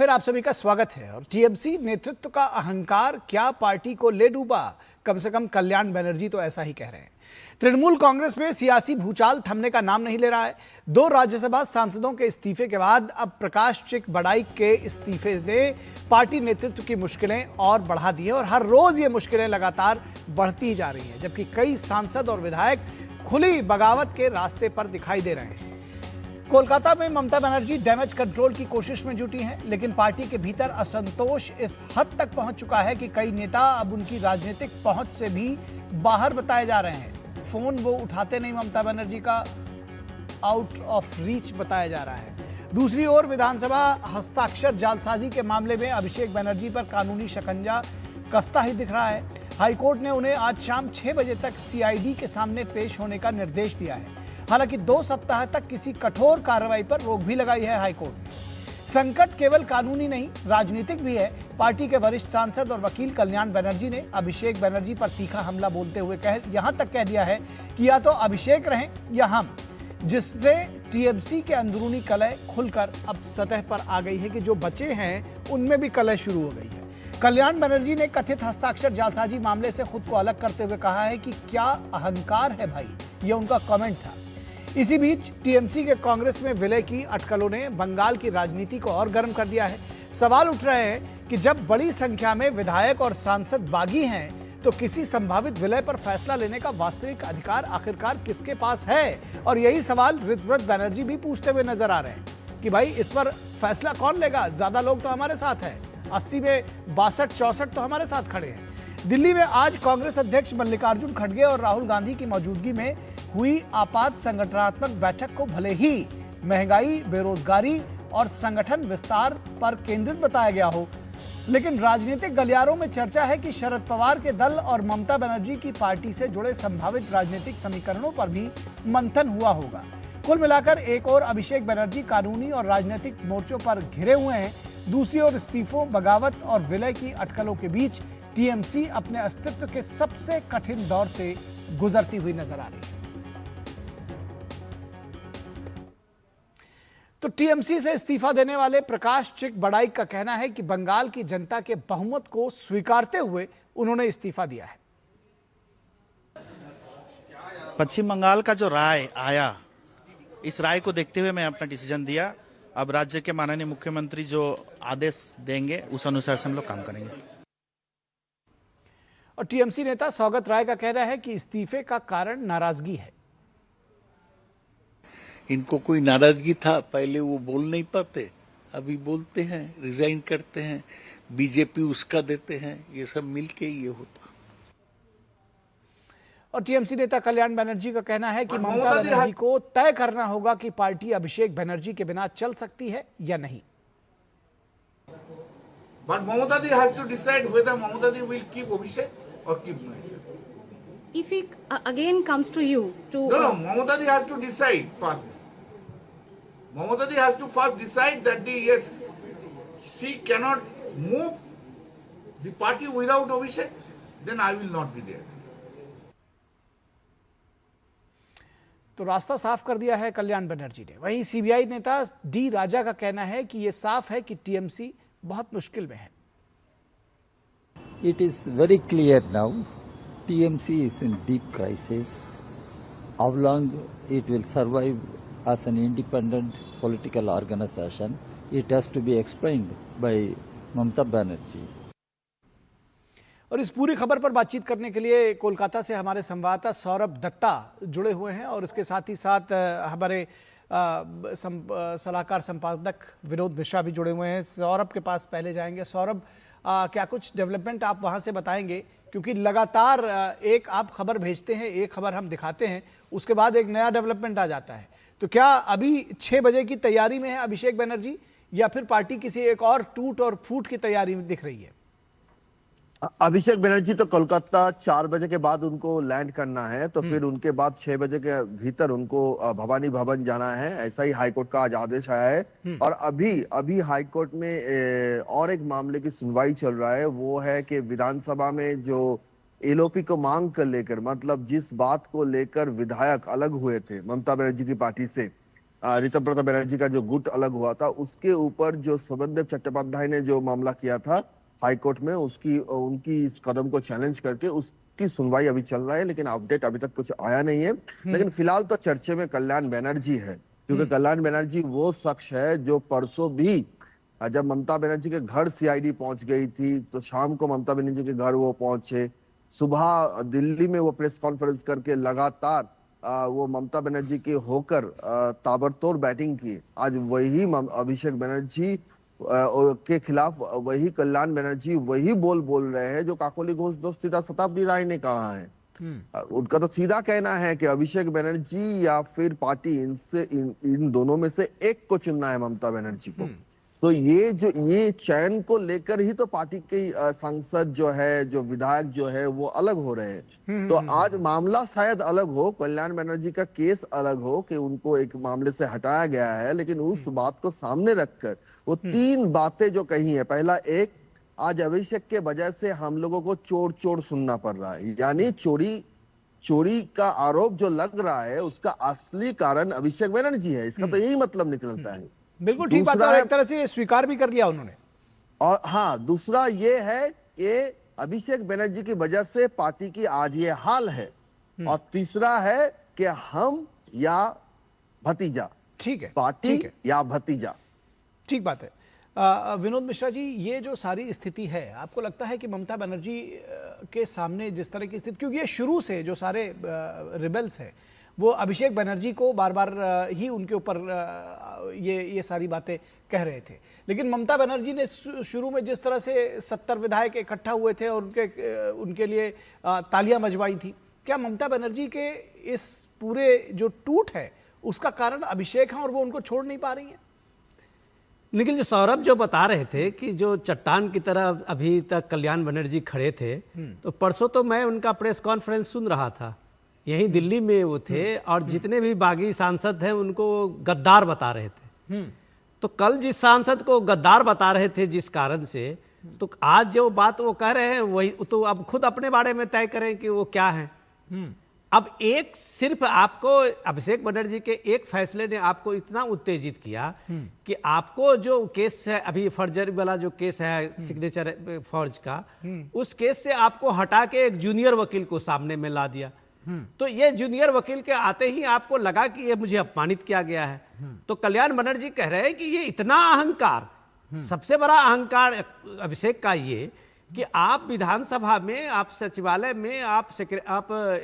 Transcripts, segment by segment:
फिर आप सभी का स्वागत है। और टीएमसी नेतृत्व का अहंकार क्या पार्टी को ले डूबा? कम से कम कल्याण बनर्जी तो ऐसा ही कह रहे हैं। तृणमूल कांग्रेस में सियासी भूचाल थमने का नाम नहीं ले रहा है। 2 राज्यसभा सांसदों के इस्तीफे के बाद अब प्रकाश चिक बड़ाई के इस्तीफे ने पार्टी नेतृत्व की मुश्किलें और बढ़ा दी है और हर रोज ये मुश्किलें लगातार बढ़ती ही जा रही हैं, जबकि कई सांसद और विधायक खुली बगावत के रास्ते पर दिखाई दे रहे हैं। कोलकाता में ममता बनर्जी डैमेज कंट्रोल की कोशिश में जुटी हैं, लेकिन पार्टी के भीतर असंतोष इस हद तक पहुंच चुका है कि कई नेता अब उनकी राजनीतिक पहुंच से भी बाहर बताए जा रहे हैं। फोन वो उठाते नहीं, ममता बनर्जी का आउट ऑफ रीच बताया जा रहा है। दूसरी ओर विधानसभा हस्ताक्षर जालसाजी के मामले में अभिषेक बनर्जी पर कानूनी शिकंजा कसता ही दिख रहा है। हाईकोर्ट ने उन्हें आज शाम 6 बजे तक सीआईडी के सामने पेश होने का निर्देश दिया है। हालांकि 2 सप्ताह तक किसी कठोर कार्रवाई पर रोक भी लगाई है हाईकोर्ट ने। संकट केवल कानूनी नहीं, राजनीतिक भी है। पार्टी के वरिष्ठ सांसद और वकील कल्याण बनर्जी ने अभिषेक बनर्जी पर तीखा हमला बोलते हुए यहां तक कह दिया है कि या तो अभिषेक रहें या हम, जिससे टीएमसी के अंदरूनी कलह खुलकर अब सतह पर आ गई है कि जो बचे हैं उनमें भी कलह शुरू हो गई है। कल्याण बनर्जी ने कथित हस्ताक्षर जालसाजी मामले से खुद को अलग करते हुए कहा है कि क्या अहंकार है भाई, यह उनका कमेंट था। इसी बीच टीएमसी के कांग्रेस में विलय की अटकलों ने बंगाल की राजनीति को और गर्म कर दिया है। सवाल उठ रहे हैं कि जब बड़ी संख्या में विधायक और सांसद बागी हैं, तो किसी संभावित विलय पर फैसला लेने का वास्तविक अधिकार आखिरकार किसके पास है? और यही सवाल ऋतव्रत बनर्जी भी पूछते हुए नजर आ रहे हैं कि भाई इस पर फैसला कौन लेगा? ज्यादा लोग तो हमारे साथ हैं, 80 में 62-64 तो हमारे साथ खड़े हैं। दिल्ली में आज कांग्रेस अध्यक्ष मल्लिकार्जुन खड़गे और राहुल गांधी की मौजूदगी में हुई आपात संगठनात्मक बैठक को भले ही महंगाई, बेरोजगारी और संगठन विस्तार पर केंद्रित बताया गया हो, लेकिन राजनीतिक गलियारों में चर्चा है कि शरद पवार के दल और ममता बनर्जी की पार्टी से जुड़े संभावित राजनीतिक समीकरणों पर भी मंथन हुआ होगा। कुल मिलाकर एक और अभिषेक बनर्जी कानूनी और राजनीतिक मोर्चों पर घिरे हुए हैं, दूसरी ओर इस्तीफों, बगावत और विलय की अटकलों के बीच टीएमसी अपने अस्तित्व के सबसे कठिन दौर से गुजरती हुई नजर आ रही है। तो टीएमसी से इस्तीफा देने वाले प्रकाश चिक बड़ाई का कहना है कि बंगाल की जनता के बहुमत को स्वीकारते हुए उन्होंने इस्तीफा दिया है। पश्चिम बंगाल का जो राय आया, इस राय को देखते हुए मैं अपना डिसीजन दिया। अब राज्य के माननीय मुख्यमंत्री जो आदेश देंगे उस अनुसार से हम लोग काम करेंगे। और टीएमसी नेता सौगत राय का कहना है कि इस्तीफे का कारण नाराजगी है। इनको कोई नाराजगी था, पहले वो बोल नहीं पाते, अभी बोलते हैं, रिजाइन करते हैं, बीजेपी उसका देते हैं, ये सब मिलके ये होता। और टीएमसी नेता कल्याण बनर्जी का कहना है कि ममता बनर्जी को तय करना होगा कि पार्टी अभिषेक बनर्जी के बिना चल सकती है या नहीं। But Mamata Di has to decide whether Mamata Di will keep Abhishek or keep Maheshwar. If it again comes to you to No, Mamata Di has to decide first. Mamata Di has to first decide that yes, she cannot move the party without Abhishek, then I will not be there. तो रास्ता साफ कर दिया है कल्याण बनर्जी ने। वहीं CBI नेता D राजा का कहना है कि यह साफ है कि टीएमसी बहुत मुश्किल में है। It is very clear now, TMC is in deep crisis. How long it will survive as an independent political organization, it has to be explained by Mamata Banerjee. और इस पूरी खबर पर बातचीत करने के लिए कोलकाता से हमारे संवाददाता सौरभ दत्ता जुड़े हुए हैं और इसके साथ ही साथ हमारे सलाहकार संपादक विनोद मिश्रा भी जुड़े हुए हैं। सौरभ के पास पहले जाएंगे। सौरभ, क्या कुछ डेवलपमेंट आप वहां से बताएंगे, क्योंकि लगातार एक आप खबर भेजते हैं, एक खबर हम दिखाते हैं, उसके बाद एक नया डेवलपमेंट आ जाता है। तो क्या अभी 6 बजे की तैयारी में है अभिषेक बनर्जी, या फिर पार्टी किसी एक और टूट और फूट की तैयारी में दिख रही है? अभिषेक बनर्जी तो कोलकाता 4 बजे के बाद उनको लैंड करना है, तो फिर उनके बाद 6 बजे के भीतर उनको भवानी भवन जाना है, ऐसा ही हाईकोर्ट का आज आदेश आया है। और अभी हाईकोर्ट में और एक मामले की सुनवाई चल रहा है, वो है कि विधानसभा में जो एलओपी को मांग कर लेकर, मतलब जिस बात को लेकर विधायक अलग हुए थे ममता बनर्जी की पार्टी से, ऋतुव्रत बनर्जी का जो गुट अलग हुआ था, उसके ऊपर जो स्वदेव चट्टोपाध्याय ने जो मामला किया था हाईकोर्ट में, उनकी इस कदम को चैलेंज करके उसकी सुनवाई अभी चल रहा है, लेकिन अपडेट अभी तक कुछ आया नहीं है। लेकिन फिलहाल तो चर्चे में कल्याण बनर्जी है, क्योंकि कल्याण बनर्जी वो शख्स है जो परसों भी जब ममता बनर्जी के घर सीआईडी पहुंच गई थी, तो शाम को ममता बनर्जी के घर वो पहुंचे, सुबह दिल्ली में वो प्रेस कॉन्फ्रेंस करके लगातार वो ममता बनर्जी के होकर ताबड़तोड़ बैटिंग की। आज वही अभिषेक बनर्जी के खिलाफ वही कल्याण बनर्जी वही बोल रहे हैं जो काकोली घोष दोस्त शताब्दी राय ने कहा है। उनका तो सीधा कहना है कि अभिषेक बनर्जी या फिर पार्टी इन दोनों में से एक को चुनना है, ममता बनर्जी को। तो ये चयन को लेकर ही तो पार्टी के सांसद जो है, जो विधायक जो है, वो अलग हो रहे हैं। तो आज मामला शायद अलग हो, कल्याण बनर्जी का केस अलग हो कि उनको एक मामले से हटाया गया है, लेकिन उस बात को सामने रखकर वो 3 बातें जो कही है। पहला, एक, आज अभिषेक के वजह से हम लोगों को चोर सुनना पड़ रहा है, यानी चोरी का आरोप जो लग रहा है उसका असली कारण अभिषेक बनर्जी है। इसका तो यही मतलब निकलता है। बिल्कुल ठीक बात है, और एक तरह से स्वीकार भी कर लिया उन्होंने। और हाँ, दूसरा ये है कि अभिषेक बनर्जी की वजह से पार्टी की आज ये हाल है। और तीसरा है कि हम या भतीजा, ठीक है, पार्टी या भतीजा। ठीक बात है। विनोद मिश्रा जी, ये जो सारी स्थिति है, आपको लगता है कि ममता बनर्जी के सामने जिस तरह की स्थिति, क्योंकि ये शुरू से जो सारे रिबेल्स हैं वो अभिषेक बनर्जी को बार बार ही उनके ऊपर ये सारी बातें कह रहे थे, लेकिन ममता बनर्जी ने शुरू में जिस तरह से 70 विधायक इकट्ठा हुए थे और उनके लिए तालियां बजवाई थी, क्या ममता बनर्जी के इस पूरे जो टूट है उसका कारण अभिषेक है और वो उनको छोड़ नहीं पा रही है? निखिल, जो सौरभ जो बता रहे थे कि जो चट्टान की तरह अभी तक कल्याण बनर्जी खड़े थे, तो परसों तो मैं उनका प्रेस कॉन्फ्रेंस सुन रहा था, यहीं दिल्ली में वो थे, और जितने भी बागी सांसद हैं उनको गद्दार बता रहे थे। तो कल जिस सांसद को गद्दार बता रहे थे जिस कारण से, तो आज जो बात वो कह रहे हैं वही तो अब खुद अपने बारे में तय करें कि वो क्या है। अब एक सिर्फ आपको अभिषेक बनर्जी के एक फैसले ने आपको इतना उत्तेजित किया कि आपको जो केस है अभी फर्जरी वाला जो केस है सिग्नेचर फर्ज का, उस केस से आपको हटा के एक जूनियर वकील को सामने में ला दिया। तो ये जूनियर वकील के आते ही आपको लगा कि ये मुझे अपमानित किया गया है। तो कल्याण बनर्जी कह रहे हैं कि ये इतना अहंकार, सबसे बड़ा अहंकार अभिषेक का ये कि आप विधानसभा में, आप सचिवालय में, आप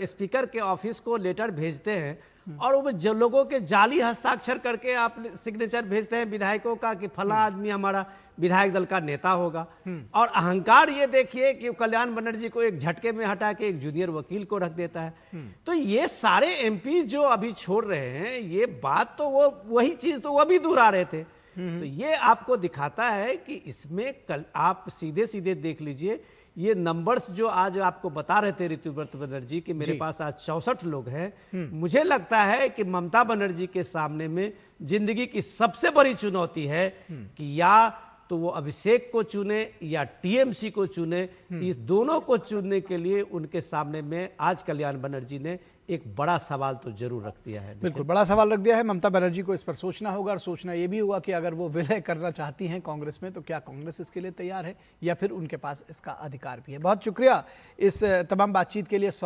स्पीकर के ऑफिस को लेटर भेजते हैं और वो जो लोगों के जाली हस्ताक्षर करके आप सिग्नेचर भेजते हैं विधायकों का कि फला आदमी हमारा विधायक दल का नेता होगा। और अहंकार ये देखिए कि कल्याण बनर्जी को एक झटके में हटा के एक जूनियर वकील को रख देता है। तो ये सारे एमपी जो अभी छोड़ रहे हैं, ये बात तो वो वही चीज तो वो भी दोहरा रहे थे। तो ये आपको दिखाता है कि इसमें कल आप सीधे सीधे देख लीजिए, ये नंबर्स जो आज आपको बता रहे थे ऋतुव्रत बनर्जी कि मेरे पास आज 64 लोग हैं, मुझे लगता है कि ममता बनर्जी के सामने में जिंदगी की सबसे बड़ी चुनौती है कि या तो वो अभिषेक को चुने या टीएमसी को चुने। इस दोनों को चुनने के लिए उनके सामने में आज कल्याण बनर्जी ने एक बड़ा सवाल तो जरूर रख दिया है। बिल्कुल बड़ा सवाल रख दिया है। ममता बनर्जी को इस पर सोचना होगा, और सोचना ये भी होगा कि अगर वो विलय करना चाहती हैं कांग्रेस में, तो क्या कांग्रेस इसके लिए तैयार है या फिर उनके पास इसका अधिकार भी है। बहुत शुक्रिया इस तमाम बातचीत के लिए।